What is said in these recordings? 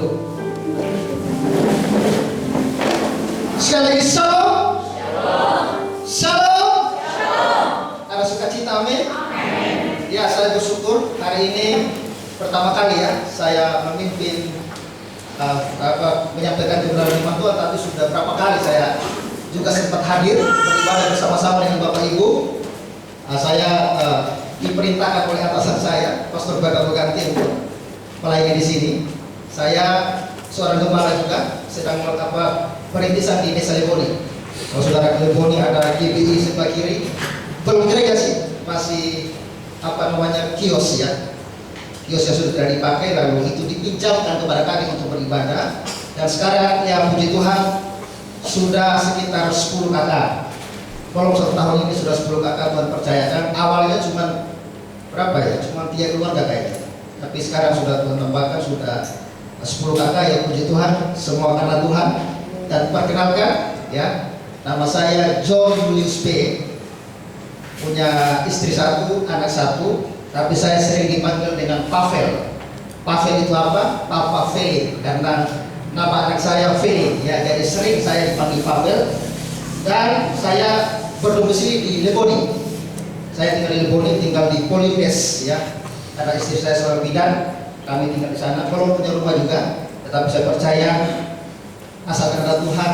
duduk. Sekali lagi shalom. Shalom. Ada sukacita, amin. Ya, saya bersyukur hari ini pertama kali ya saya memimpin menyampaikan kebenaran firman Tuhan, tapi sudah berapa kali saya juga sempat hadir beribadah bersama-sama dengan Bapak Ibu. Saya diperintahkan oleh atasan saya, Pastor Baga Beganti, untuk melayani di sini. Saya seorang gembala juga, sedang melakukan perintisan di Desa Leboni. Kalau saudara ke Leboni ada GBI sebelah kiri, belum gereja sih, masih kios ya. Kios yang sudah tidak dipakai, lalu itu dipinjamkan kepada kami untuk beribadah. Dan sekarang ya puji Tuhan sudah sekitar 10 kakak. Kalau 1 tahun ini sudah 10 kakak Tuhan percayakan. Awalnya cuma berapa ya? Cuma 3 keluarga kayaknya. Tapi sekarang sudah Tuhan tambahkan sudah 10 kakak ya, puji Tuhan, semua karena Tuhan. Dan perkenalkan ya, nama saya John Julius P. Punya istri 1, anak 1. Tapi saya sering dipanggil dengan Pavel. Pavel itu apa? Papa Felix, karena nama anak saya Felix ya, jadi sering saya dipanggil Pavel. Dan saya berdomisili di Leboni. Saya tinggal di Leboni, tinggal di Polipes ya. Karena istri saya seorang bidan, kami tinggal di sana. Belum punya rumah juga, tetapi saya percaya asal karena Tuhan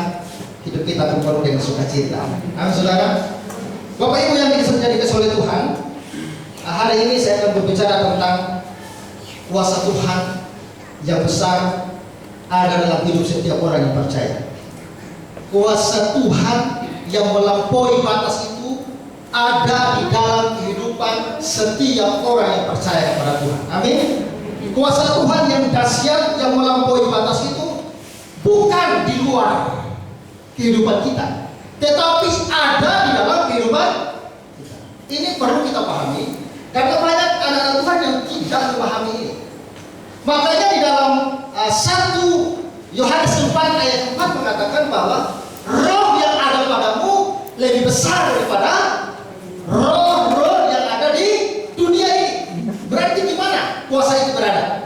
hidup kita akan penuh dengan sukacita. Amin, saudara. Bapak Ibu yang dikasihi oleh Tuhan, hari ini saya akan berbicara tentang kuasa Tuhan yang besar ada dalam hidup setiap orang yang percaya. Kuasa Tuhan yang melampaui batas itu ada di dalam kehidupan setiap orang yang percaya kepada Tuhan. Amin. Kuasa Tuhan yang dahsyat yang melampaui batas itu bukan di luar kehidupan kita, tetapi ada di dalam kehidupan kita. Ini perlu kita pahami, karena banyak anak-anak Tuhan yang tidak memahami ini. Makanya di dalam 1 Yohanes 4 ayat 4 mengatakan bahwa roh yang ada padamu lebih besar daripada roh-roh yang ada di dunia ini. Berarti di mana kuasa itu berada?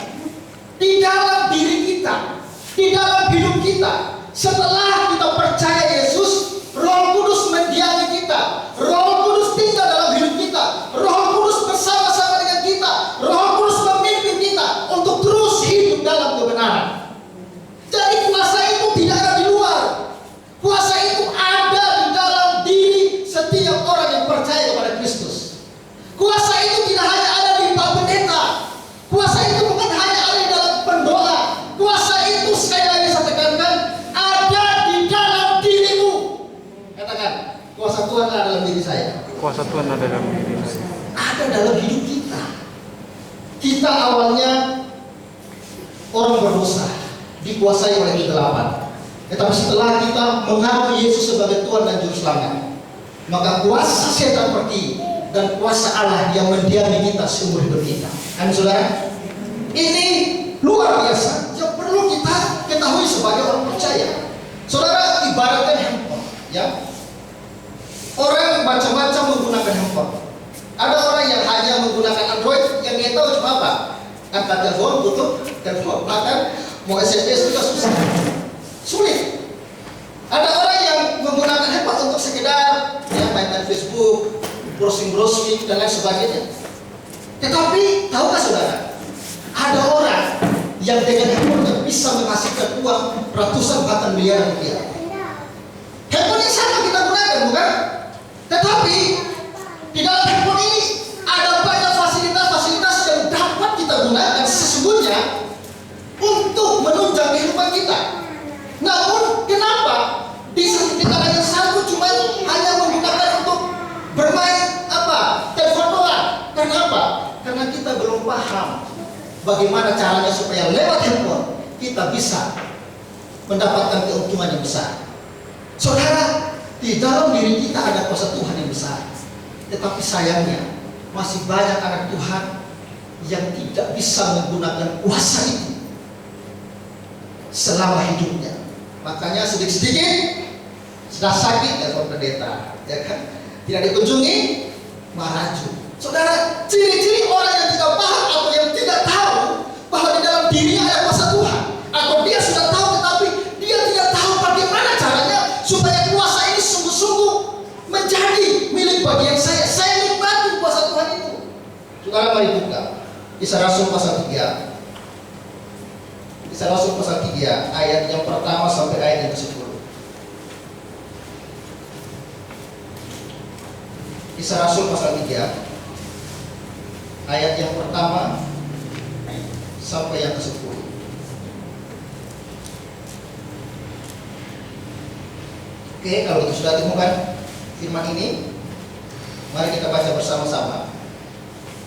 Di dalam diri kita, di dalam hidup kita. Setelah kita percaya Yesus, Roh Kudus mendiami kita, Roh Kudus tinggal dalam hidup kita, Roh Kudus bersama-sama dengan kita, Roh Kudus memimpin kita untuk terus hidup dalam kebenaran. Jadi kuasa itu tidak ada di luar, kuasa itu ada di dalam diri setiap orang yang percaya kepada Kristus. Kuasa itu tidak hanya ada di Pak Pendeta, kuasa itu bukan hanya ada di dalam pendoa, kuasa itu sekali lagi saya tekankan ada di dalam dirimu. Katakan, kuasa Tuhan ada dalam diri saya. Kuasa Tuhan ada dalam diri saya. Ada dalam hidup kita. Kita awalnya orang berdosa, dikuasai oleh kegelapan. Tetapi setelah kita mengakui Yesus sebagai Tuhan dan Juru Selamat, maka kuasa setan pergi dan kuasa Allah yang mendiami kita seumur hidup kita. Amin, saudara. Ini luar biasa yang perlu kita ketahui sebagai orang percaya. Saudara, ibaratkan handphone ya. Orang macam-macam menggunakan handphone. Ada orang yang hanya menggunakan Android, yang dia tahu cuma apa? Angkat telepon, tutup telepon. Bahkan mau SMS juga susah, sulit. Ada orang yang menggunakan handphone untuk sekedar ya main Facebook, browsing dan lain sebagainya. Tetapi tahukah saudara, ada orang yang dengan handphone bisa menghasilkan uang ratusan bahkan miliaran rupiah. Handphone yang sama kita gunakan, bukan? Tetapi di dalam handphone ini ada banyak fasilitas-fasilitas yang dapat kita gunakan sesungguhnya untuk menunjang kehidupan kita. Namun kenapa di saat kita hanya satu cuma hanya menggunakan untuk bermain telepon doang? Kenapa? Karena kita belum paham bagaimana caranya supaya lewat handphone kita bisa mendapatkan keuntungan yang besar. Saudara, di dalam diri kita ada kuasa Tuhan yang besar. Tetapi sayangnya masih banyak anak Tuhan yang tidak bisa menggunakan kuasa itu selama hidupnya. Makanya sedikit-sedikit sudah sakit telepon pendeta, ya kan? Tidak dikunjungi, maraju. Saudara, ciri-ciri orang yang tidak paham atau yang tidak tahu bahwa di dalam dirinya ada kuasa Tuhan, atau Saudara mari buka Kisah Rasul pasal 3. Kisah Rasul pasal 3 ayat yang pertama sampai ayat yang ke-10. Kisah Rasul pasal 3 ayat yang pertama sampai yang ke-10. Oke, kalau itu sudah temukan firman ini, mari kita baca bersama-sama.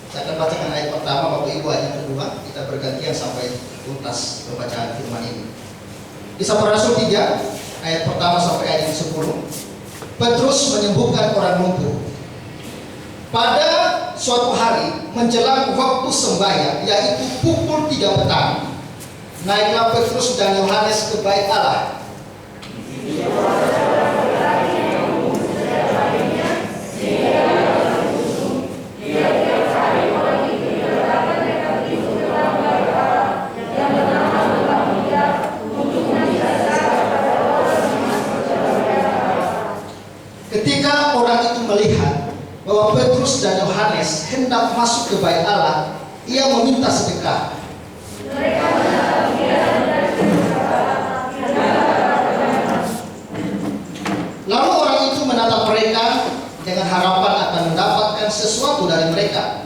Saya akan bacakan ayat pertama, Bapak Ibu ayat yang kedua. Kita bergantian sampai tuntas pembacaan firman ini. Kisah Para Rasul 3 ayat pertama sampai ayat yang 10. Petrus menyembuhkan orang lumpuh. Pada suatu hari menjelang waktu sembahyang, yaitu pukul 3 petang, naiklah Petrus dan Yohanes ke bait Allah. Ketika orang itu melihat bahwa Petrus dan Yohanes hendak masuk ke bait Allah, ia meminta sedekah. Lalu orang itu menatap mereka dengan harapan akan mendapatkan sesuatu dari mereka.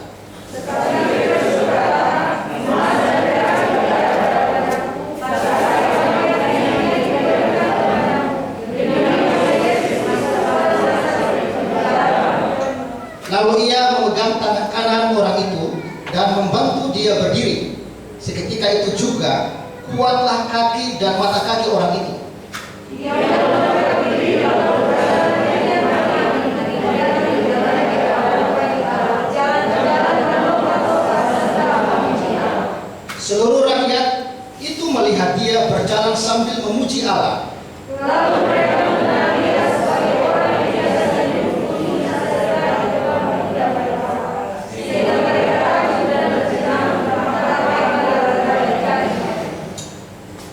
Lalu ia memegang tangan kanan orang itu dan membantu dia berdiri. Seketika itu juga kuatlah kaki dan mata kaki orang itu. Seluruh rakyat itu melihat dia berjalan sambil memuji Allah.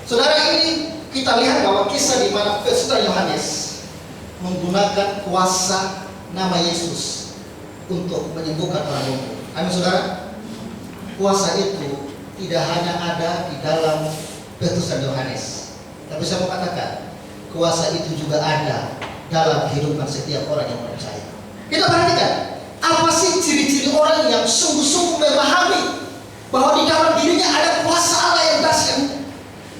Saudara, ini kita lihat bahwa kisah di mana Petrus dan Yohanes menggunakan kuasa nama Yesus untuk menyembuhkan orang lumpuh. Amin, saudara. Kuasa itu tidak hanya ada di dalam Petrus dan Yohanes, tapi saya mau katakan kuasa itu juga ada dalam kehidupan setiap orang yang percaya. Kita perhatikan, apa sih ciri-ciri orang yang sungguh-sungguh memahami bahwa di dalam dirinya ada kuasa Allah yang dahsyat?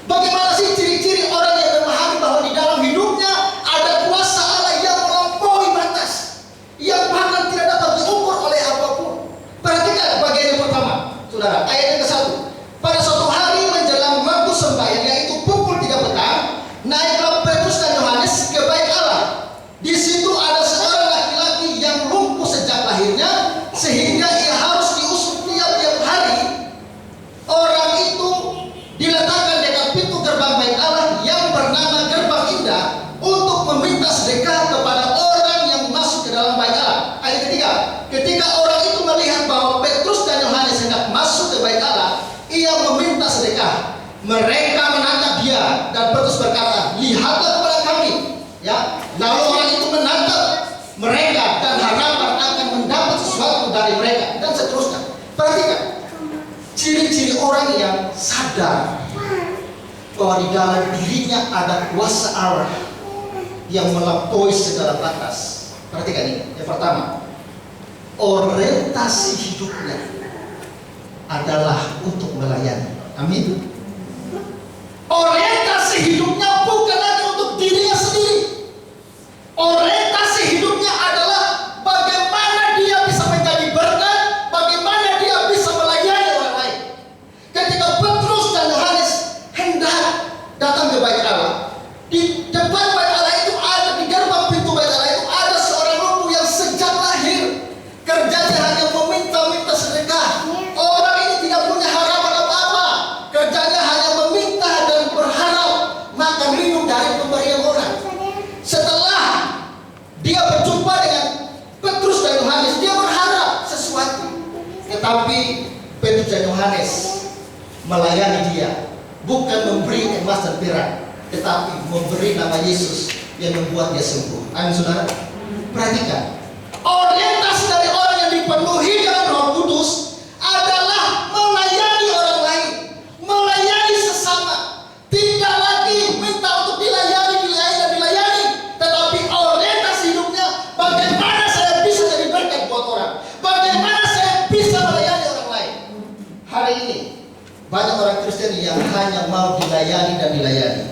Bagaimana sih ciri-ciri orang yang memahami bahwa di dalam hidupnya ada kuasa Allah yang melampaui batas, yang bahkan tidak dapat diukur oleh apapun? Perhatikan bagian yang pertama, saudara, ayat yang ke-1. Pada suatu hari menjelang waktu sembahyang, yaitu pukul 3 petang, naiklah Petrus dan Yohanes ke bait Allah. Di situ ada seorang laki-laki yang lumpuh sejak lahirnya, sehingga ia harus diusung tiap-tiap hari. Orang itu diletakkan dekat pintu gerbang bait Allah yang bernama Gerbang Indah untuk meminta sedekah kepada orang yang masuk ke dalam bait Allah. Ayat ketiga, ketika orang itu melihat bahwa Petrus dan Yohanes hendak masuk ke bait Allah, ia meminta sedekah. Mereka menatap dia dan Petrus berkata, lihatlah kepada kami. Ya, lalu orang itu menatap mereka dan harapan akan mendapat sesuatu dari mereka, dan seterusnya. Perhatikan ciri-ciri orang yang sadar bahwa di dalam dirinya ada kuasa Allah yang melampaui segala batas. Perhatikan ini. Yang pertama, orientasi hidupnya adalah untuk melayani. Amin. Orientasi hidupnya bukan lagi untuk dirinya sendiri. Orientasi hidupnya adalah bagaimana dia bisa menjadi berkat, bagaimana dia bisa melayani orang lain. Ketika Petrus dan Yohanes hendak datang ke bait Allah, di depan bait Allah itu ada, di gerbang pintu bait Allah itu ada seorang lumpuh yang sejak lahir kerjanya hanya meminta-minta sedekah. Orang ini tidak punya harapan apa-apa, kerjanya hanya meminta dan berharap makan minum dari pemberian orang. Setelah dia berjumpa dengan Petrus dan Yohanes, dia berharap sesuatu, tetapi Petrus dan Yohanes melayani dia, bukan memberi emas dan perak, tetapi memberi nama Yesus yang membuat dia sembuh. Amin, saudara. Perhatikan, orientasi dari orang yang dipenuhi dengan Roh Kudus dilayani dan dilayani.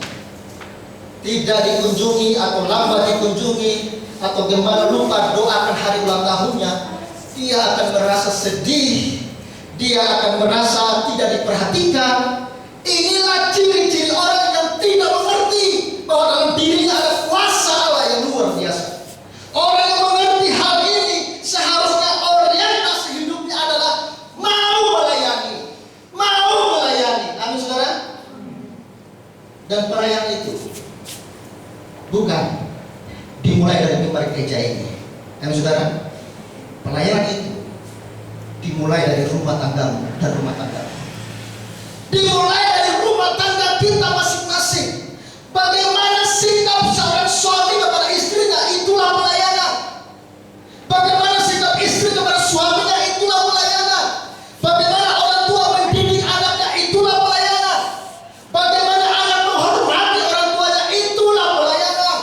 Tidak dikunjungi atau lambat dikunjungi atau gembala lupa doakan hari ulang tahunnya, dia akan merasa sedih, dia akan merasa tidak diperhatikan. Inilah ciri-ciri orang yang tidak mengerti bahwa dalam dirinya ada kuasa Allah yang luar biasa. Orang yang mengerti hal ini seharusnya orientasi hidupnya adalah mau melayani, mau melayani. Amin saudara. Dan perayaan itu bukan dimulai dari mimbar gereja ini. Amin saudara. Pelayanan itu dimulai dari rumah tanggamu dan rumah tangga. Dimulai dari rumah tangga kita masing-masing. Bagaimana sikap seorang suami kepada istrinya, itulah pelayanan. Bagaimana sikap istri kepada suaminya, itulah pelayanan. Bagaimana orang tua mendidik anaknya, itulah pelayanan. Bagaimana anak menghormati orang tuanya, itulah pelayanan.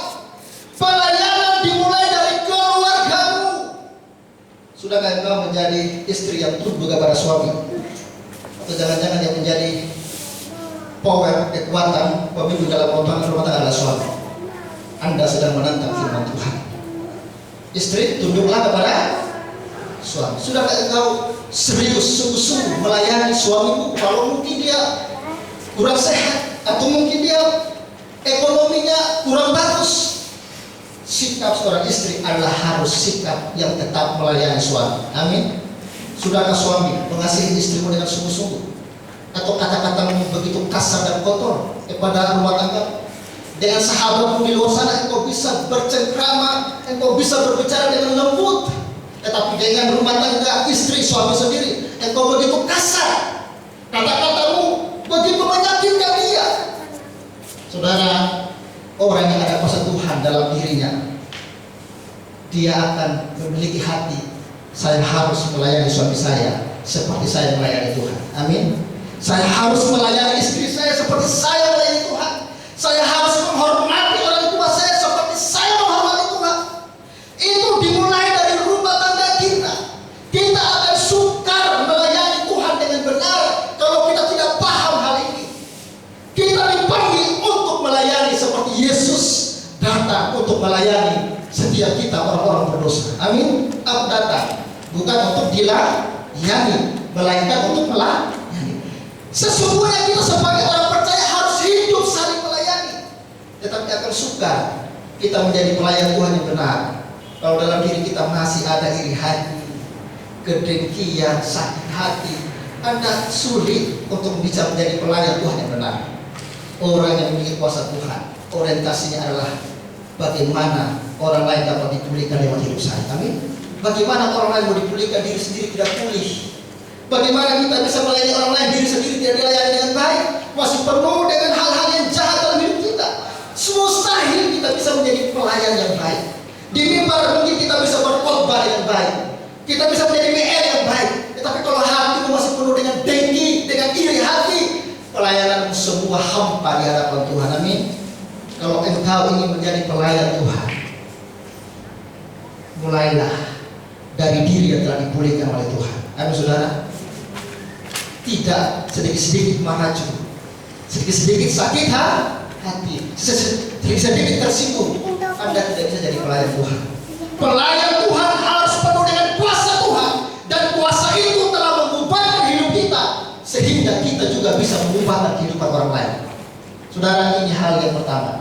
Pelayanan dimulai dari keluargamu. Sudahkah engkau menjadi istri yang tunduk kepada suami? Atau jangan-jangan yang menjadi power, kekuatan pemimpin dalam rumah tangga adalah suami? Anda sedang menantang firman Tuhan. Istri, tunduklah kepada suami. Sudahkah engkau serius, sungguh-sungguh melayani suamimu? Kalau mungkin dia kurang sehat, atau mungkin dia ekonominya kurang bagus, sikap seorang istri adalah harus sikap yang tetap melayani suami. Amin. Sudahkah suami mengasihi istrimu dengan sungguh-sungguh? Atau kata-katamu begitu kasar dan kotor kepada rumah tangga? Dengan sahabatmu di luar sana engkau bisa bercengkrama, engkau bisa berbicara dengan lembut. Tetapi dengan rumah tangga istri suami sendiri, engkau begitu kasar. Kata-katamu begitu menyakitkan dia. Saudara, orang yang ada kuasa Tuhan dalam dirinya, dia akan memiliki hati, saya harus melayani suami saya seperti saya melayani Tuhan. Amin. Saya harus melayani istri saya seperti saya melayani Tuhan. Saya harus menghormati orang tua saya seperti saya menghormati Tuhan. Itu dimulai dari rumah tangga kita. Kita akan sukar melayani Tuhan dengan benar kalau kita tidak paham hal ini. Kita dipanggil untuk melayani seperti Yesus datang untuk melayani setiap kita orang-orang berdosa. Amin. Aku datang bukan untuk dilayani, melainkan untuk melayani. Sesungguhnya kita sebagai orang percaya harus hidup saling melayani. Tetapi akan sukar kita menjadi pelayan Tuhan yang benar kalau dalam diri kita masih ada iri hati, kedengkian, sakit hati. Anda sulit untuk bisa menjadi pelayan Tuhan yang benar. Orang yang memiliki kuasa Tuhan, orientasinya adalah bagaimana orang lain dapat dipulihkan lewat hidup saya. Amin. Bagaimana orang lain mau dipulihkan, diri sendiri tidak pulih. Bagaimana kita bisa melayani orang lain, diri sendiri tidak dilayani dengan baik, masih penuh dengan hal-hal yang jahat dalam hidup kita. Mustahil kita bisa menjadi pelayan yang baik. Di mimbar mungkin kita bisa berkhotbah dengan baik, kita bisa menjadi WL yang baik. Tetapi kalau hatimu masih penuh dengan dengki, dengan iri hati, pelayananmu semua hampa di hadapan Tuhan. Amin. Kalau engkau ingin menjadi pelayan Tuhan, mulailah dari diri yang telah dipulihkan oleh Tuhan. Amin saudara. Tidak sedikit-sedikit mengacu, sedikit-sedikit sakit hati, sedikit-sedikit tersinggung, Anda tidak bisa jadi pelayan Tuhan. Pelayan Tuhan harus penuh dengan kuasa Tuhan, dan kuasa itu telah mengubahkan hidup kita sehingga kita juga bisa mengubahkan kehidupan orang lain. Saudara, ini hal yang pertama.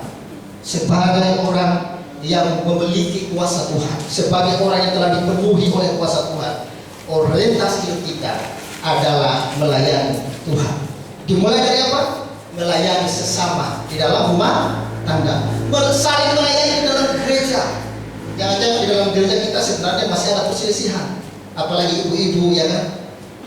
Sebagai orang yang memiliki kuasa Tuhan, sebagai orang yang telah dipenuhi oleh kuasa Tuhan, orientasi hidup kita adalah melayani Tuhan. Dimulai dari apa? Melayani sesama di dalam rumah tangga, saling melayani di dalam gereja. Jangan-jangan di dalam gereja kita sebenarnya masih ada perselisihan, apalagi ibu-ibu ya kan,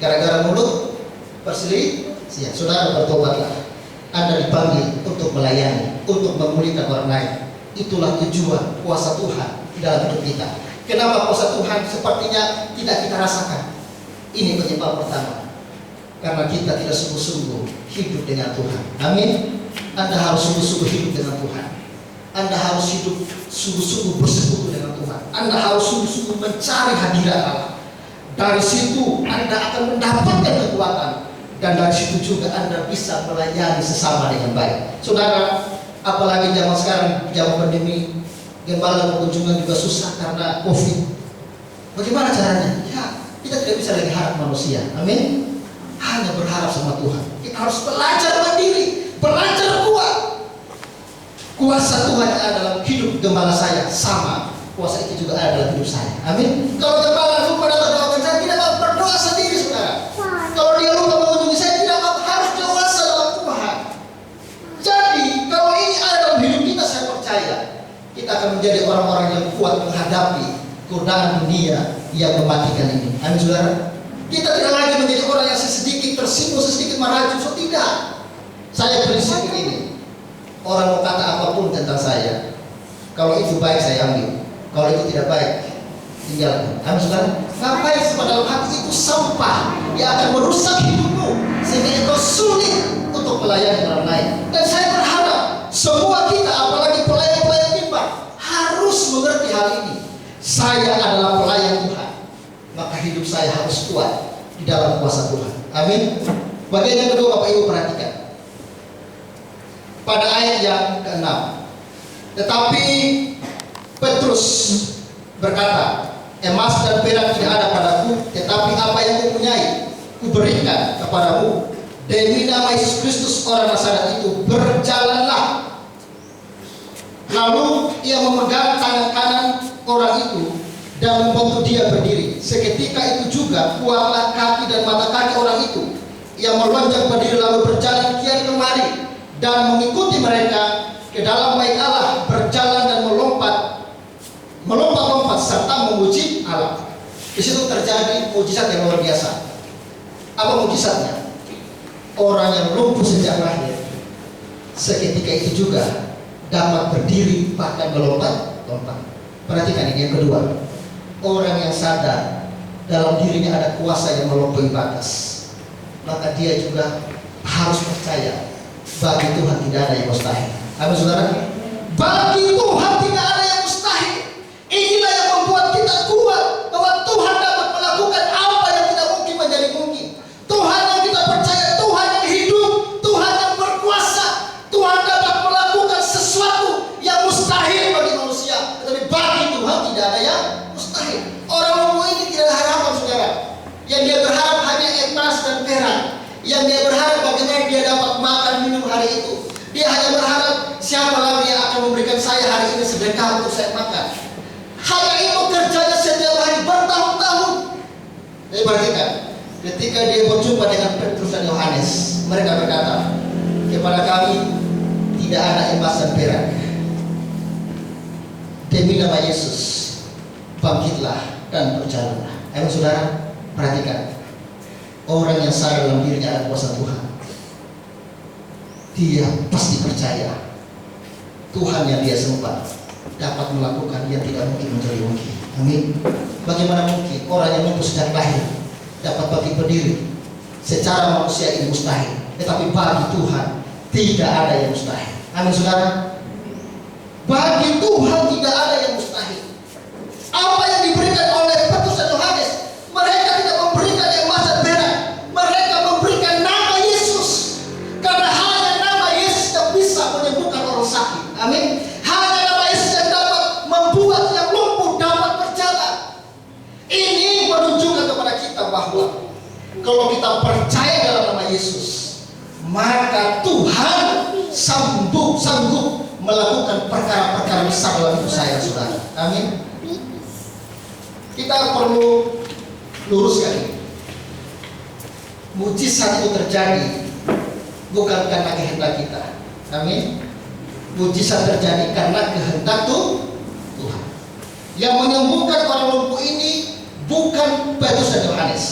gara-gara mulut perselisihan. Saudara, bertobatlah. Anda dipanggil untuk melayani, untuk memulihkan orang lain. Itulah tujuan kuasa Tuhan di dalam hidup kita. Kenapa kuasa Tuhan sepertinya tidak kita rasakan? Ini penyebab pertama, karena kita tidak sungguh-sungguh hidup dengan Tuhan. Amin. Anda harus sungguh-sungguh hidup dengan Tuhan. Anda harus hidup sungguh-sungguh bersekutu dengan Tuhan. Anda harus sungguh-sungguh mencari hadirat Allah. Dari situ Anda akan mendapatkan kekuatan dan dari situ juga Anda bisa melayani sesama dengan baik. Saudara, apalagi zaman sekarang, zaman pandemi, gembala kunjungan juga susah karena COVID. Bagaimana caranya? Ya, kita tidak bisa lagi harap manusia. Amin. Hanya berharap sama Tuhan. Kita harus belajar mandiri, belajar kuat. Kuasa Tuhan yang ada dalam hidup gembala saya sama kuasa itu juga ada dalam hidup saya. Amin. Kalau gembala lupa datang doakan saya, tidak mau berdoa sendiri, saudara. Kalau dia lupa mengunjungi saya, tidak mau, harus dewasa dalam Tuhan. Jadi kalau ini ada dalam hidup kita, saya percaya kita akan menjadi orang-orang yang kuat menghadapi godaan dunia yang mematikan ini. Amin, saudara. Kita tidak lagi menjadi orang yang sedikit tersinggung, sedikit merajuk. So, tidak. Saya prinsip begini. Orang mau kata apapun tentang saya, kalau itu baik saya ambil, kalau itu tidak baik tinggalkan. Amin, saudara. Ngapain pada dalam hati itu sampah yang akan merusak hidupmu sehingga itu sulit untuk melayani orang lain. Dan saya berharap semua kita, apalagi pelayan-pelayan mimbar, harus mengerti hal ini. Saya adalah pelayan Tuhan, maka hidup saya harus kuat di dalam kuasa Tuhan. Amin. Bagian yang kedua, Bapak Ibu perhatikan pada ayat yang ke-6. Tetapi Petrus berkata, emas dan perak tidak ada padaku, tetapi apa yang kupunyai kuberikan kepadamu. Demi nama Yesus Kristus orang Nazaret itu, berjalanlah. Lalu ia memegang tangan kanan orang itu dan membantu dia berdiri. Seketika itu juga kuatlah kaki dan mata kaki orang itu. Ia melonjak berdiri lalu berjalan kian kemari dan mengikuti mereka ke dalam bait Allah, berjalan dan melompat-lompat serta memuji Allah. Di situ terjadi mujizat yang luar biasa. Apa mujizatnya? Orang yang lumpuh sejak lahir seketika itu juga dapat berdiri bahkan melompat-lompat. Perhatikan ini yang kedua. Orang yang sadar dalam dirinya ada kuasa yang melampaui batas, maka dia juga harus percaya bagi Tuhan tidak ada yang mustahil. Amin, saudara. Bagi Tuhan tidak ada yang mustahil. Inilah yang membuat kita kuat bahwa Tuhan dapat melakukan apa yang tidak mungkin menjadi mungkin. Tuhan yang kita percaya, Tuhan yang hidup, Tuhan yang berkuasa. Tuhan dapat melakukan sesuatu yang mustahil bagi manusia, tetapi bagi Tuhan tidak ada yang mustahil. Orang lumpuh ini tidak ada harapan, saudara. Yang dia berharap hanya emas dan perak. Yang dia berharap bagaimana dia dapat makan minum hari itu. Dia hanya berharap siapa lagi yang akan memberikan saya hari ini sedekah untuk saya makan. Hanya itu kerjanya setiap hari bertahun-tahun. Jadi perhatikan, ketika dia berjumpa dengan Petrus dan Yohanes, mereka berkata, kepada kami tidak ada emas dan perak. Demi nama Yesus, bangkitlah dan berjalanlah. Ayo saudara, perhatikan. Orang yang sadar dalam dirinya ada kuasa Tuhan, dia pasti percaya Tuhan yang dia sembah dapat melakukan yang tidak mungkin menjadi mungkin. Amin. Bagaimana mungkin orang yang lumpuh sejak lahir dapat bangkit berdiri? Secara manusia ini mustahil, tetapi bagi Tuhan tidak ada yang mustahil. Amin, saudara. Bagi Tuhan tidak ada yang mustahil. Apa yang diberikan oleh Petrus dan Yohanes, mereka tidak memberikan emas dan perak. Mereka memberikan nama Yesus, karena hanya nama Yesus yang bisa menyembuhkan orang sakit. Amin. Hanya nama Yesus yang dapat membuat yang lumpuh dapat berjalan. Ini menunjukkan kepada kita bahwa kalau kita percaya dalam nama Yesus, maka Tuhan sanggup melakukan perkara-perkara besar dalam hidup saya, saudara. Amin. Kita perlu luruskan ini. Mujizat itu terjadi bukan karena kehendak kita. Amin. Mujizat terjadi karena kehendak Tuhan. Yang menyembuhkan orang lumpuh ini bukan Petrus dan Yohanes,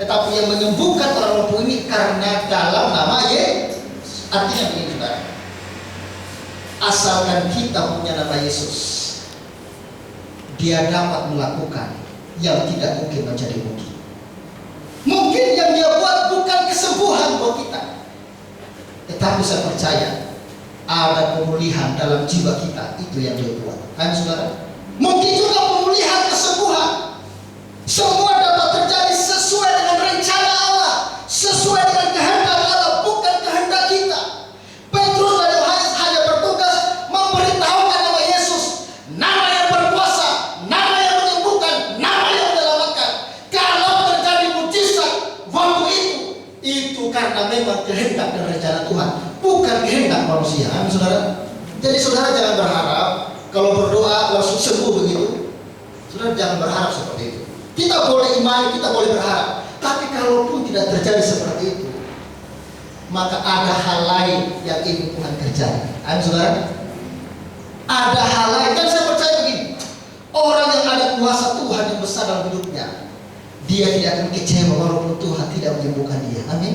tetapi yang menyembuhkan orang lumpuh ini karena dalam nama Yesus. Artinya begini, saudara. Asalkan kita punya nama Yesus, dia dapat melakukan yang tidak mungkin menjadi mungkin. Mungkin yang dia buat bukan kesembuhan buat kita, tetapi saya percaya ada pemulihan dalam jiwa kita, itu yang dia buat. Kan saudara? Mungkin juga pemulihan, kesembuhan. Semua dapat terjadi sesuai dengan rencana Allah, sesuai dengan kehendak kehendak Tuhan, bukan kehendak manusia. Amin, saudara. Jadi saudara jangan berharap kalau berdoa langsung sembuh begitu. Saudara jangan berharap seperti itu. Kita boleh imani, kita boleh berharap. Tapi kalaupun tidak terjadi seperti itu, maka ada hal lain yang ingin Tuhan kerjakan. Amin, saudara. Ada hal lain. Dan saya percaya begini, orang yang ada kuasa Tuhan yang besar dalam hidupnya, dia tidak akan kecewa walaupun Tuhan tidak menyembuhkan dia. Amin.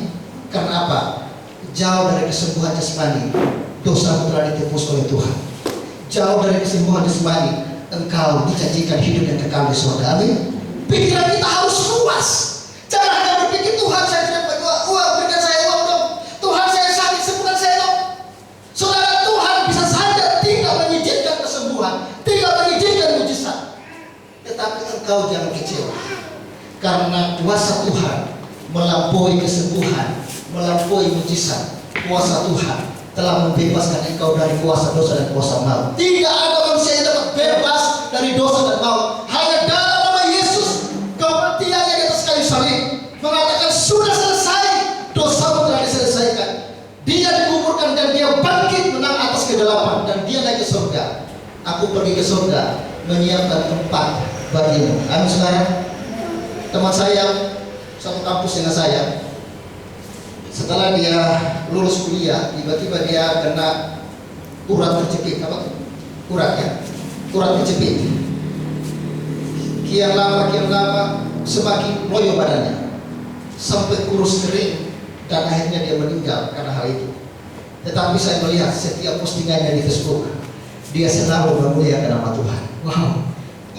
Karena apa? Jauh dari kesembuhan jasmani, dosa telah ditebus oleh Tuhan. Jauh dari kesembuhan jasmani, engkau dijanjikan hidup yang kekal di surga. Amin. Pikiran kita harus luas. Jangan hanya berpikir, Tuhan saya tidak punya uang, berikan saya uang dong. Tuhan saya sakit, sembuhkan saya dong. Saudara, Tuhan bisa saja tidak mengizinkan kesembuhan, tidak mengizinkan mujizat. Tetapi engkau jangan kecewa. Karena kuasa Tuhan melampaui kesembuhan, melampaui mujizat. Kuasa Tuhan telah membebaskan engkau dari kuasa dosa dan kuasa maut. Tidak ada manusia yang dapat bebas dari dosa dan maut. Hanya dalam nama Yesus, kematiannya di atas kayu salib mengatakan sudah selesai, dosamu telah diselesaikan. Dia dikuburkan dan dia bangkit menang atas kegelapan dan dia naik ke surga. Aku pergi ke surga menyiapkan tempat bagimu. Amin, saudara. Teman saya satu kampus dengan saya, setelah dia lulus kuliah, tiba-tiba dia kena urat terjepit. Apa tuh? Urat ya, urat terjepit. Kian lama semakin loyo badannya, sampai kurus kering dan akhirnya dia meninggal karena hal itu. Tetapi saya melihat setiap postingannya di Facebook, dia selalu memuliakan nama Tuhan. Wow,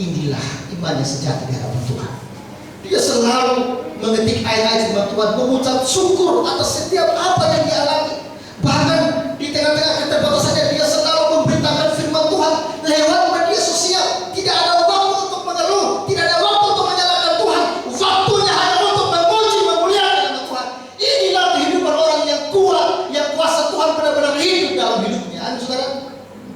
inilah iman yang sejati di hadapan Tuhan. Dia selalu mengetik ayat-ayat firman Tuhan, mengucap syukur atas setiap apa yang dia alami. Bahkan di tengah-tengah keterbatasannya dia selalu memberitakan firman Tuhan lewat media sosial. Tidak ada waktu untuk mengeluh, tidak ada waktu untuk menyalahkan Tuhan. Waktunya hanya untuk memuji, memuliakan nama Tuhan. Inilah kehidupan orang yang kuat, yang kuasa Tuhan benar-benar hidup dalam hidupnya. Amin, saudara.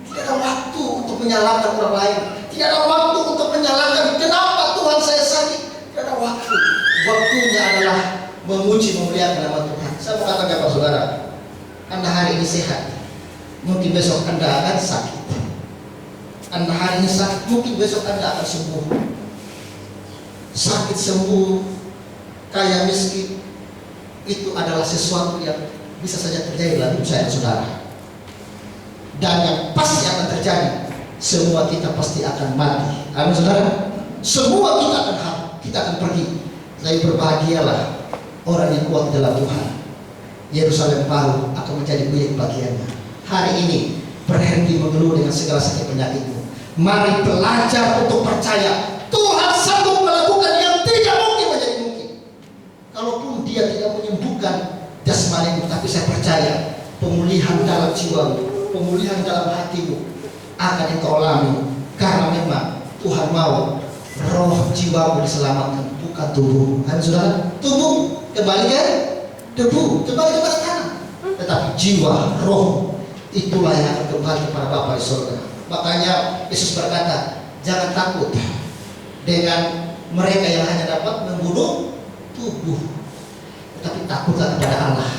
Tidak ada waktu untuk menyalahkan orang lain. Tidak ada waktu untuk menyalahkan kenapa Tuhan saya sakit. Tidak ada waktu. Waktunya adalah memuji, memuliakan nama Tuhan. Saya mau katakan kepada saudara, Anda hari ini sehat, mungkin besok Anda akan sakit. Anda hari ini sakit, mungkin besok Anda akan sembuh. Sakit sembuh, kaya miskin, itu adalah sesuatu yang bisa saja terjadi dalam hidup saya, saudara. Dan yang pasti akan terjadi, semua kita pasti akan mati. Amin, saudara. Semua kita akan pergi. Tapi berbahagialah orang yang kuat dalam Tuhan. Yerusalem baru akan menjadi milik bagiannya. Hari ini berhenti mengeluh dengan segala sakit penyakitmu. Mari belajar untuk percaya Tuhan sanggup melakukan yang tidak mungkin menjadi mungkin. Kalaupun dia tidak menyembuhkan jasmanimu, tapi saya percaya pemulihan dalam jiwamu, pemulihan dalam hatimu akan engkau alami. Karena memang Tuhan mau roh jiwamu diselamatkan, bukan tubuh. Amin, saudara. Tubuh kembali ke debu, kembali kepada tanah. Tetapi jiwa, roh, itulah yang akan kembali kepada Bapa di surga. Makanya Yesus berkata, jangan takut dengan mereka yang hanya dapat membunuh tubuh, tetapi takutlah kepada Allah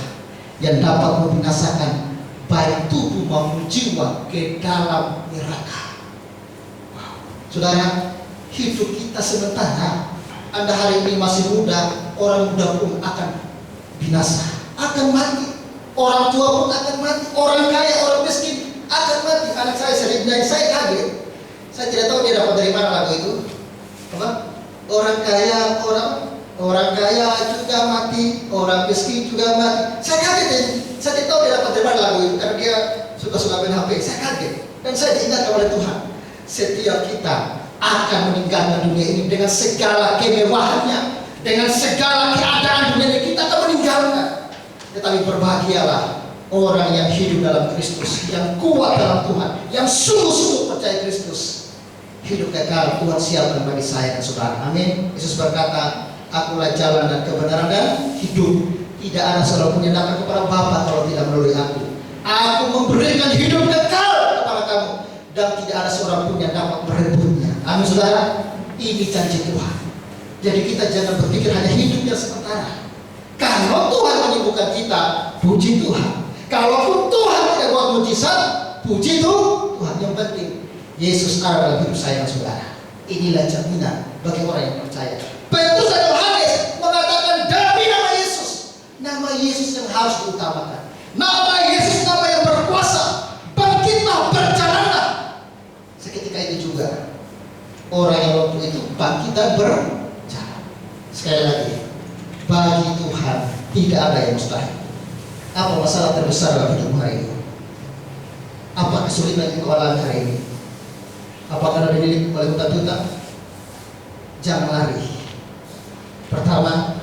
yang dapat membinasakan baik tubuh maupun jiwa ke dalam neraka. Wow. Saudara, hidup kita sementara. Anda hari ini masih muda, orang muda pun akan binasa, akan mati. Orang tua pun akan mati, orang kaya, orang miskin akan mati. Anak saya sering nyanyi, saya kaget. Saya tidak tahu dia dapat dari mana lagu itu. Apa? Orang kaya juga mati, orang miskin juga mati. Saya kaget ya. Saya tidak tahu dia dapat dari mana lagu itu, karena dia suka main HP. Saya kaget dan saya diingatkan oleh Tuhan. Setiap kita akan meninggalkan dunia ini dengan segala kemewahannya, dengan segala keadaan dunia ini, kita akan meninggalkan. Tetapi berbahagialah orang yang hidup dalam Kristus, yang kuat dalam Tuhan, yang sungguh-sungguh percaya Kristus. Hidup kekal Tuhan siapkan bagi saya dan saudara. Amin. Yesus berkata, akulah jalan dan kebenaran dan hidup. Tidak ada seorang pun yang datang kepada Bapa kalau tidak melalui aku. Aku memberikan hidup kekal kepada kamu, dan tidak ada seorang pun yang dapat merebutnya. Amin, saudara. Ini janji Tuhan. Jadi kita jangan berpikir hanya hidup yang sementara. Kalau Tuhan menyembuhkan kita, puji Tuhan. Kalaupun Tuhan tidak buat mujizat, puji Tuhan. Yang penting Yesus ada dalam hidup saya dan saudara. Inilah jaminan bagi orang yang percaya. Petrus dan Yohanes mengatakan demi nama Yesus. Nama Yesus yang harus diutamakan. Nama Yesus, nama yang berkuasa. Bangkitlah, berjalanlah. Seketika itu juga orang yang waktu itu bangkit dan berjalan. Sekali lagi, bagi Tuhan tidak ada yang mustahil. Apa masalah terbesar dalam hidup hari ini? Apa kesulitan yang kau alami hari ini? Apakah ada diri oleh hutang-hutang? Jangan lari. Pertama,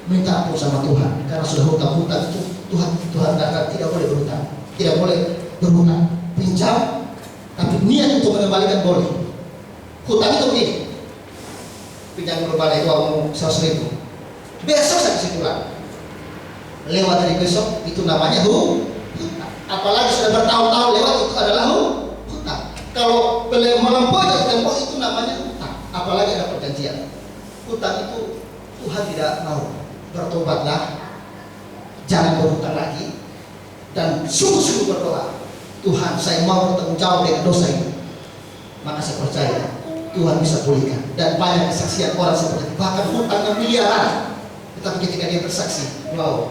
minta ampun sama Tuhan, karena sudah hutang-hutang itu Tuhan katakan tidak boleh berhutang, tidak boleh berhutang. Pinjam, tapi niat untuk mengembalikan boleh. Hutang itu begini, pinjam berbalik uangmu 100.000, besok saya kasih pulang. Lewat dari besok itu namanya hutang. Apalagi sudah bertahun-tahun lewat, itu adalah hutang. Kalau melampaui dari tempo itu namanya hutang. Apalagi ada perjanjian. Hutang itu Tuhan tidak mau. Bertobatlah, jangan berhutang lagi, dan sungguh-sungguh berdoa. Tuhan, saya mau bertanggung jawab dengan dosa ini. Maka saya percaya Tuhan bisa pulihkan. Dan banyak kesaksian orang seperti itu, bahkan hutangnya miliaran, tetapi ketika dia bersaksi, wow,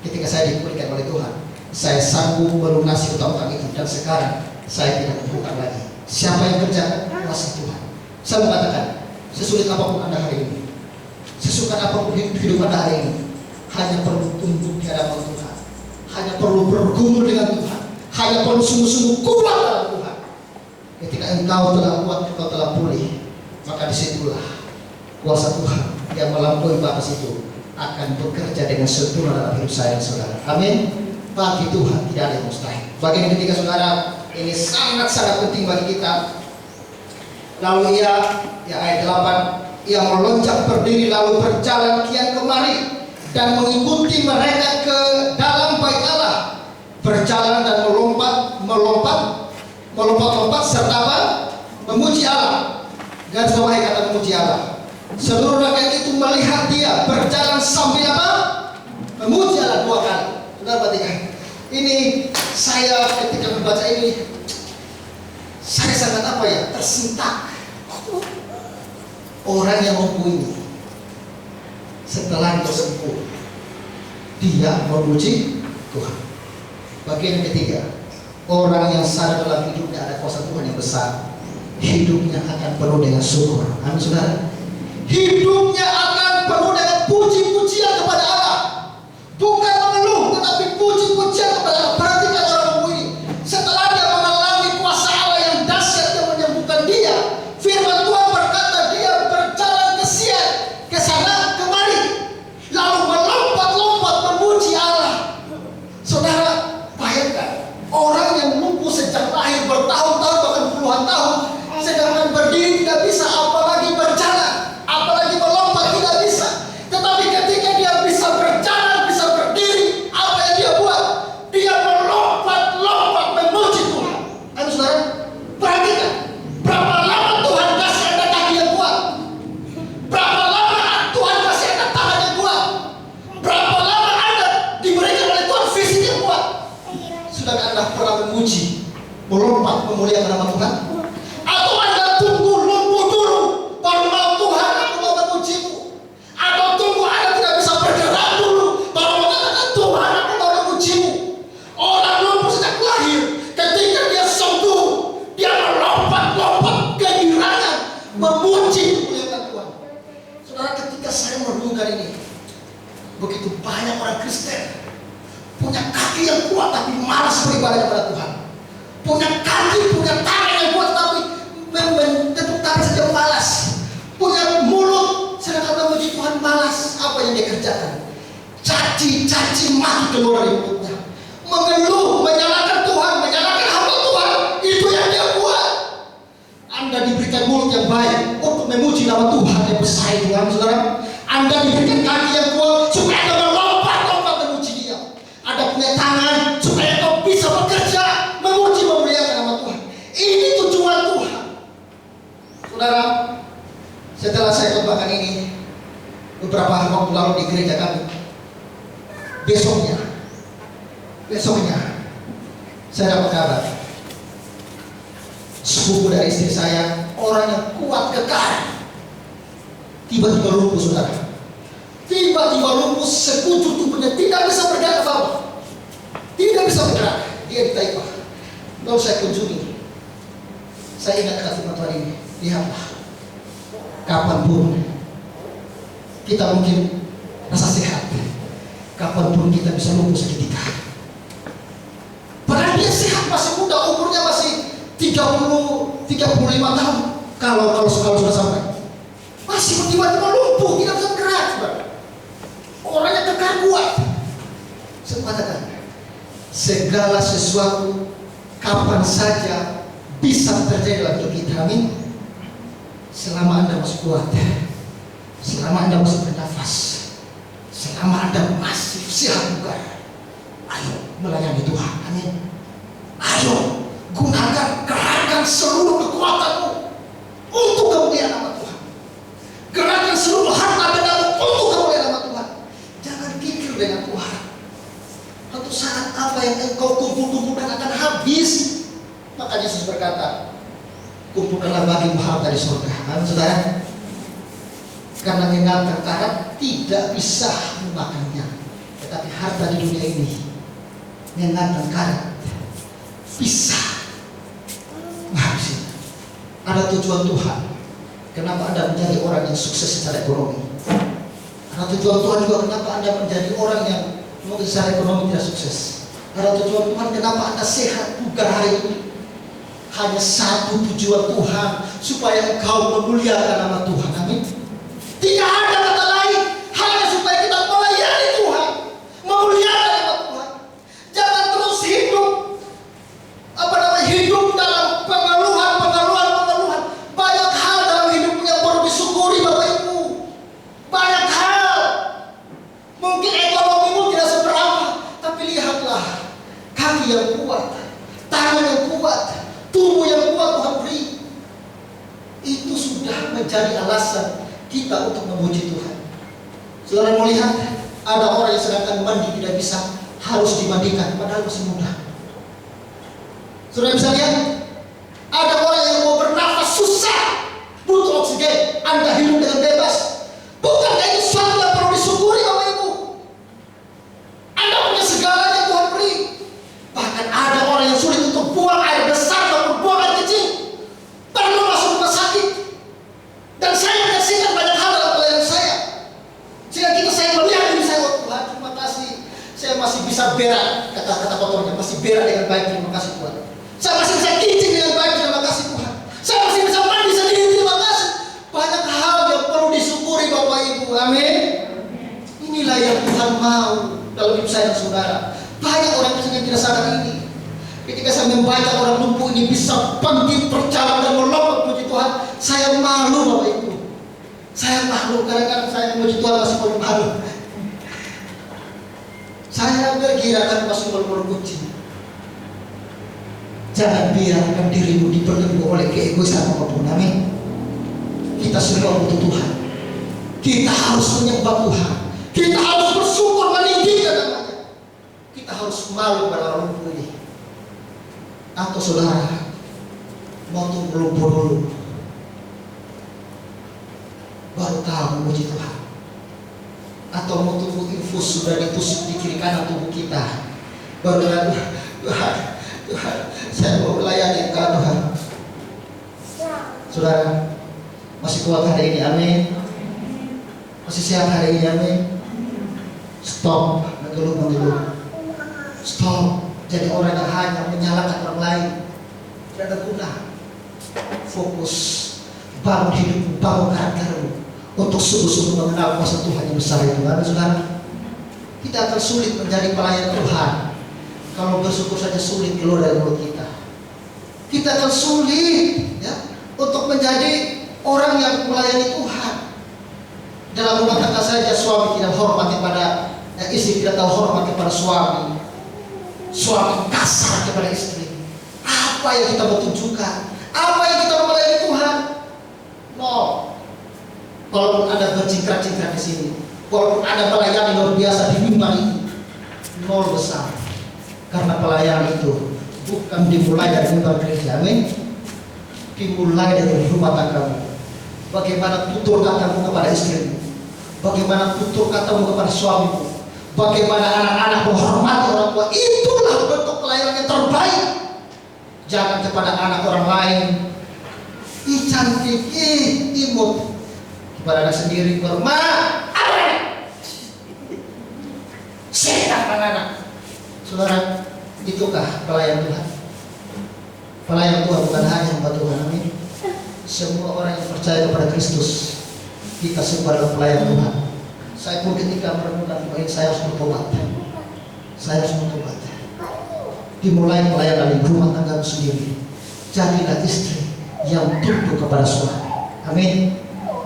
ketika saya dipulihkan oleh Tuhan, saya sanggup melunasi hutang-hutang itu, dan sekarang saya tidak berhutang lagi. Siapa yang kerjakan? Kuasa Tuhan. Saya mengatakan, sesulit apapun Anda hari ini, sesuka apapun hidup Anda hari ini, hanya perlu tunduk di hadapan Tuhan, hanya perlu bergumul dengan Tuhan, hanya perlu sungguh-sungguh kuat dalam Tuhan. Ketika engkau telah kuat, engkau telah pulih, maka disitulah kuasa Tuhan yang melampaui batas itu akan bekerja dengan sempurna dalam hidup saya dan saudara. Amin. Bagi Tuhan tidak ada yang mustahil. Bagian ketiga saudara, ini sangat-sangat penting bagi kita. Lalu ia, ya ayat 8, ia melonjak berdiri lalu berjalan kian kemari dan mengikuti mereka ke dalam bait Allah, berjalan dan melompat serta apa? Memuji Allah. Garis bawahi kata memuji Allah. Seluruh rakyat itu melihat dia berjalan sambil apa? Memuji Allah 2 kali. Sudah perhatikan. Ini saya ketika membaca ini, saya sangat apa ya? Tersentak. Orang yang mampu ini, setelah bersembuh, dia memuji Tuhan. Bagian ketiga, orang yang sadar dalam hidupnya ada kuasa Tuhan yang besar, hidupnya akan penuh dengan syukur. Amin saudara. Hidupnya akan penuh dengan puji-pujian kepada Allah, bukan mengeluh, tetapi puji-pujian kepada Allah. Perhatikan orang mampu ini, setelah dia mengalami kuasa Allah yang dahsyat yang menyembuhkan dia, firman Tuhan berkata dia berjalan ke sana kemari, lalu melompat-lompat memuji Allah. Saudara, bayangkan orang yang lumpuh sejak lahir bertahun-tahun bahkan puluhan tahun, sedangkan berdiri tidak bisa, apalagi berjalan, apalagi melompat tidak bisa. Tetapi ketika dia bisa berjalan, bisa berdiri, apa yang dia buat? Dia melompat-lompat memuji Tuhan. Ayo saudara, perhatikan berapa lama Tuhan kasih Anda kaki yang kuat, berapa lama Tuhan kasih Anda tangan yang kuat, berapa lama Anda diberikan oleh Tuhan fisik yang kuat. Sudahkah Anda pernah memuji, melompat memuliakan nama Tuhan? Atau Anda tunggu lumpuh dulu baru mau Tuhan aku mau memujimu? Atau tunggu Anda tidak bisa bergerak dulu baru mengatakan Tuhan aku mau memujimu? Orang lumpuh sejak lahir, ketika dia sembuh, dia melompat-lompat kegirangan memuji memuliakan Tuhan. Saudara, ketika saya merenungkan ini, begitu banyak orang Kristen punya kaki yang kuat tapi malas beribadah kepada Tuhan, punya kaki, punya tangan yang kuat tapi tepuk tangan saja malas, punya mulut sedangkan memuji Tuhan malas. Apa yang dia kerjakan? Caci maki keluar dari mulutnya, mengeluh, menyalahkan Tuhan, menyalahkan hamba Tuhan. Itu yang dia buat. Anda diberikan mulut yang baik untuk memuji nama Tuhan yang besar itu, saudara. Anda diberikan kaki yang kuat supaya Anda melompat-lompat memuji Dia. Anda punya tangan supaya kau bisa bekerja memuji memuliakan nama Tuhan. Ini tujuan Tuhan. Saudara, setelah saya khotbahkan ini beberapa waktu lalu di gereja kami, besoknya Saya dapat kabar, sepupu dari istri saya, orang yang kuat kekar, tiba-tiba lumpuh, saudara. Tiba-tiba lumpuh, sekujur tubuhnya tidak bisa bergerak ke bawah, tidak bisa bergerak. Dia di Taipei. Lalu saya kunjungi. Saya ingat kata firman Tuhan ini, lihatlah, kapanpun kita mungkin rasa sehat, kapanpun kita bisa lumpuh seketika. Padahal dia sehat, masih muda, umurnya masih 35 tahun. Kalau sudah sampai, masih tiba-tiba lumpuh, tidak bisa gerak. Orangnya kekar kuat. Saya katakan, segala sesuatu kapan saja bisa terjadi dalam hidup kita. Amin. Selama Anda masih kuat, selama Anda masih bernafas, selama Anda masih sehat bugar, ayo melayani Tuhan. Amin. Ayo gunakan, kerahkan seluruh kekuatanmu untuk kemuliaan nama Tuhan. Kerahkan seluruh harta bendamu untuk kemuliaan nama Tuhan. Jangan pikir dengan Tuhan, suatu saat apa yang engkau kumpul-kumpulkan akan habis. Maka Yesus berkata, kumpulkanlah bagimu harta di surga. Amin, saudara. Karena mengenalkan karat tidak bisa memakannya, tetapi harta di dunia ini mengenalkan karat bisa menghabisinya. Ada tujuan Tuhan kenapa Anda menjadi orang yang sukses secara ekonomi. Ada tujuan Tuhan juga kenapa Anda menjadi orang yang mungkin secara ekonomi tidak sukses. Ada tujuan Tuhan kenapa Anda sehat bugar hari ini. Hanya satu tujuan Tuhan, supaya engkau memuliakan nama Tuhan. Amin. Tidak ada kata lain, hanya supaya kita melayani Tuhan, memuliakan nama Tuhan. Jangan terus hidup dalam pengeluhan. Banyak hal dalam hidupmu yang perlu disyukuri, Bapak Ibu. Banyak hal. Mungkin ekonomimu tidak seberapa, tapi lihatlah kaki yang kuat, tangan yang kuat, tubuh yang kuat Tuhan beri. Itu sudah menjadi alasan kita untuk memuji Tuhan. Saudara melihat ada orang yang sedangkan mandi tidak bisa, harus dimandikan padahal masih muda. Saudara bisa lihat, ada orang yang mau bernafas susah, butuh oksigen, Anda hidup dengan bebas. Bukankah itu sesuatu yang perlu disyukuri, Bapak Ibu? Anda punya segalanya Tuhan beri. Bahkan ada orang yang sulit untuk buang air besar maupun buang air kecil, perlu masuk rumah sakit. Dan saya menyaksikan banyak hal dalam pelayanan saya, sehingga saya melihat diri saya, oh Tuhan, terima kasih, saya masih bisa berak, kata-kata kotornya masih berak dengan baik, terima kasih Tuhan. Saya masih bisa kencing dengan baik, terima kasih Tuhan. Saya masih bisa mandi sendiri, terima kasih. Banyak hal yang perlu disyukuri Bapak Ibu. Amin. Inilah yang Tuhan mau dalam hidup saya dan saudara. Banyak orang yang tidak sadar ini. Ketika saya membaca orang lumpuh ini bisa bangkit, berjalan dan melompat, puji Tuhan, saya malu Bapak Ibu. Saya malu, kadang-kadang saya memuji Tuhan masih malu. Saya bergirakan masih malu kucing. Jangan biarkan dirimu dibelenggu oleh keegoisan apapun. Amin. Kita semua butuh Tuhan. Kita harus menyembah Tuhan. Kita harus bersyukur, meninggikan namanya. Kita harus malu pada orang lumpuh ini. Atau saudara mau tunggu lumpuh dulu, baru tahu memuji Tuhan. Atau mau tunggu infus sudah ditusuk di kiri kanan tubuh kita, baru Tuhan, saya mau melayani Engkau Tuhan. Saudara masih kuat hari ini, amin. Masih sehat hari ini, amin. Stop mengeluh. Stop jadi orang yang hanya menyalahkan orang lain, tidak ada guna. Fokus, bangun hidupmu, bangun karaktermu untuk sungguh-sungguh mengenal kuasa Tuhan yang besar itu. Amin, saudara. Kita akan sulit menjadi pelayan Tuhan kalau bersyukur saja sulit keluar dari mulut kita. Kita akan sulit ya untuk menjadi orang yang melayani Tuhan. Dalam rumah tangga saja suami tidak hormat kepada istri, tidak tahu hormat kepada suami. Suami kasar kepada istri. Apa yang kita mau tunjukkan? Apa yang kita mau melayani Tuhan? No. Walaupun ada bercingkrak-cingkrak di sini, walaupun ada pelayan luar biasa di mimbar ini, nol besar. Karena pelayan itu bukan dimulai dari mimbar gereja. Amin. Dimulai dari rumah tanggamu. Bagaimana tutur katamu kepada istrimu, bagaimana tutur katamu kepada suamimu, bagaimana anak-anak menghormati orang tua. Itulah bentuk pelayanan yang terbaik. Jangan kepada anak orang lain, ih cantik, ih imut. Kepada anak sendiri, berma, setan anak-anak. Saudara, itukah pelayan Tuhan? Pelayan Tuhan bukan hanya hamba Tuhan. Amin. Semua orang yang percaya kepada Kristus, kita semua adalah pelayan Tuhan. Saya pun ketika merenungkan bahwa saya harus bertobat. Saya harus bertobat. Dimulai pelayanan di rumah tangga sendiri. Jadilah istri yang tunduk kepada suami. Amin.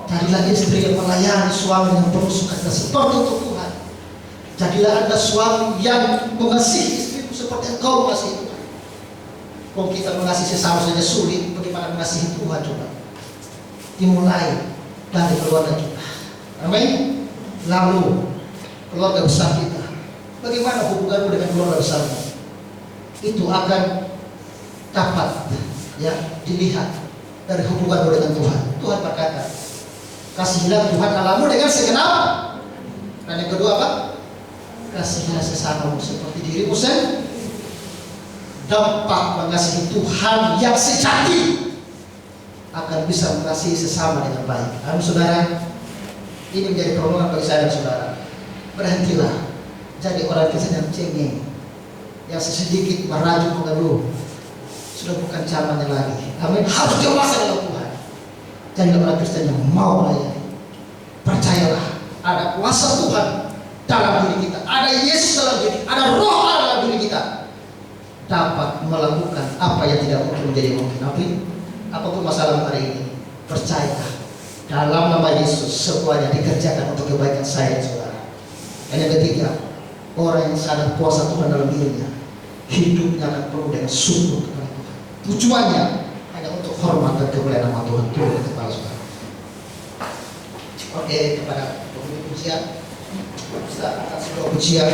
Jadilah istri yang melayani suami yang penuh sukacita seperti untuk Tuhan. Jadilah Anda suami yang mengasihi istrimu seperti engkau mengasihi Tuhan. Kalau kita mengasihi sesama saja sulit, bagaimana mengasihi Tuhan coba? Dimulai dari keluarga kita. Amin. Lalu keluarga besar kita. Bagaimana hubunganmu dengan keluarga besarmu? Itu akan dapat ya dilihat dari hubunganmu dengan Tuhan. Tuhan berkata, kasihilah Tuhan Allahmu dengan segenap. Dan yang kedua apa? Kasihilah sesamamu seperti dirimu sendiri. Dampak mengasihi Tuhan yang sejati akan bisa mengasihi sesama dengan baik. Amin saudara. Ini menjadi permohonan bagi saya dan saudara. Berhentilah jadi orang Kristen yang cengeng, yang sedikit merajuk mengeluh. Sudah bukan zamannya lagi. Amin. Harus dewasa dalam Tuhan. Jadilah orang Kristen yang mau melayani. Percayalah, ada kuasa Tuhan dalam diri kita, ada Yesus dalam diri kita, ada Roh Allah dalam diri kita, dapat melakukan apa yang tidak mungkin menjadi mungkin. Amin. Apapun masalah hari ini, percayalah dalam nama Yesus semuanya dikerjakan untuk kebaikan saya dan saudara. Dan yang ketiga, orang yang sadar kuasa Tuhan dalam dirinya, hidupnya akan penuh dengan sungguh kepada Tuhan. Tujuannya hanya untuk hormat dan kemuliaan nama Tuhan. Turun ke kepala saudara. Oke, kepada pemimpin pujian, kita akan sebuah pujian.